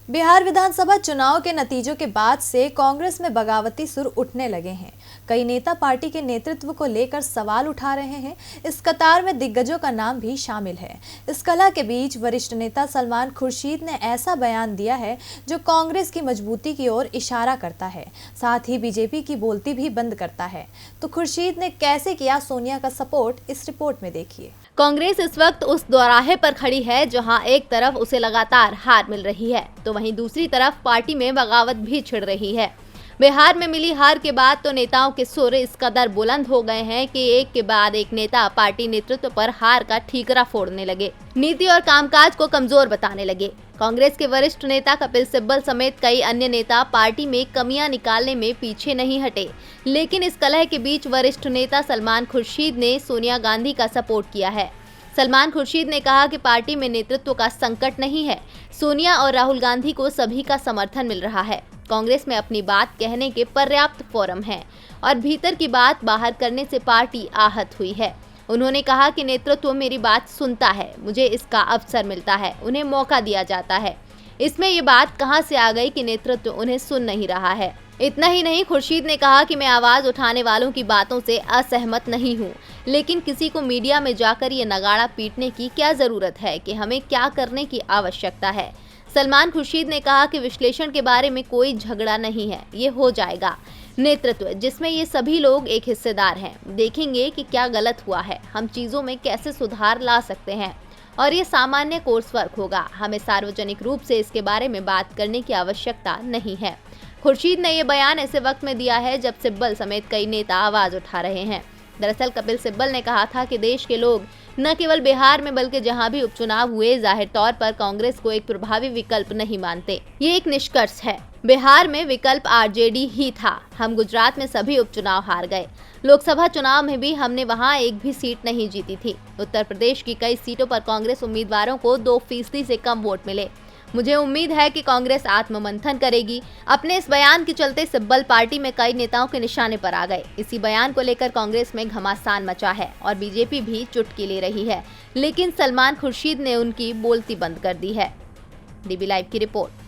बिहार विधानसभा चुनाव के नतीजों के बाद से कांग्रेस में बगावती सुर उठने लगे हैं। कई नेता पार्टी के नेतृत्व को लेकर सवाल उठा रहे हैं। इस कतार में दिग्गजों का नाम भी शामिल है। इस कलह के बीच वरिष्ठ नेता सलमान खुर्शीद ने ऐसा बयान दिया है जो कांग्रेस की मजबूती की ओर इशारा करता है, साथ ही बीजेपी की बोलती भी बंद करता है। तो खुर्शीद ने कैसे किया सोनिया का सपोर्ट, इस रिपोर्ट में देखिए। कांग्रेस इस वक्त उस दोराहे पर खड़ी है जहां एक तरफ उसे लगातार हार मिल रही है तो वहीं दूसरी तरफ पार्टी में बगावत भी छिड़ रही है। बिहार में मिली हार के बाद तो नेताओं के सुर इस कदर बुलंद हो गए हैं कि एक के बाद एक नेता पार्टी नेतृत्व पर हार का ठीकरा फोड़ने लगे, नीति और कामकाज को कमजोर बताने लगे। कांग्रेस के वरिष्ठ नेता कपिल सिब्बल समेत कई अन्य नेता पार्टी में कमियां निकालने में पीछे नहीं हटे, लेकिन इस कलह के बीच वरिष्ठ नेता सलमान खुर्शीद ने सोनिया गांधी का सपोर्ट किया है। सलमान खुर्शीद ने कहा कि पार्टी में नेतृत्व का संकट नहीं है, सोनिया और राहुल गांधी को सभी का समर्थन मिल रहा है। कांग्रेस में अपनी बात कहने के पर्याप्त फोरम हैं और भीतर की बात बाहर करने से पार्टी आहत हुई है। उन्होंने कहा कि नेतृत्व मेरी बात सुनता है, मुझे इसका अवसर मिलता है, उन्हें मौका दिया जाता है। इसमें ये बात कहां से आ गई कि नेतृत्व उन्हें सुन नहीं रहा है। इतना ही नहीं, खुर्शीद ने कहा कि मैं आवाज उठाने वालों की बातों से असहमत नहीं हूं, लेकिन किसी को मीडिया में जाकर ये नगाड़ा पीटने की क्या जरूरत है कि हमें क्या करने की आवश्यकता है। सलमान खुर्शीद ने कहा कि विश्लेषण के बारे में कोई झगड़ा नहीं है, ये हो जाएगा। नेतृत्व जिसमें ये सभी लोग एक हिस्सेदार हैं, देखेंगे कि क्या गलत हुआ है, हम चीजों में कैसे सुधार ला सकते हैं और ये सामान्य कोर्स वर्क होगा। हमें सार्वजनिक रूप से इसके बारे में बात करने की आवश्यकता नहीं है। खुर्शीद ने ये बयान ऐसे वक्त में दिया है जब सिब्बल समेत कई नेता आवाज उठा रहे हैं। दरअसल कपिल सिब्बल ने कहा था कि देश के लोग न केवल बिहार में बल्कि जहां भी उपचुनाव हुए जाहिर तौर पर कांग्रेस को एक प्रभावी विकल्प नहीं मानते। ये एक निष्कर्ष है। बिहार में विकल्प आरजेडी ही था। हम गुजरात में सभी उपचुनाव हार गए। लोकसभा चुनाव में भी हमने वहां एक भी सीट नहीं जीती थी। उत्तर प्रदेश की कई सीटों पर कांग्रेस उम्मीदवारों को 2% से कम वोट मिले। मुझे उम्मीद है कि कांग्रेस आत्ममंथन करेगी। अपने इस बयान के चलते सिब्बल पार्टी में कई नेताओं के निशाने पर आ गए। इसी बयान को लेकर कांग्रेस में घमासान मचा है और बीजेपी भी चुटकी ले रही है, लेकिन सलमान खुर्शीद ने उनकी बोलती बंद कर दी है। डीबी लाइव की रिपोर्ट।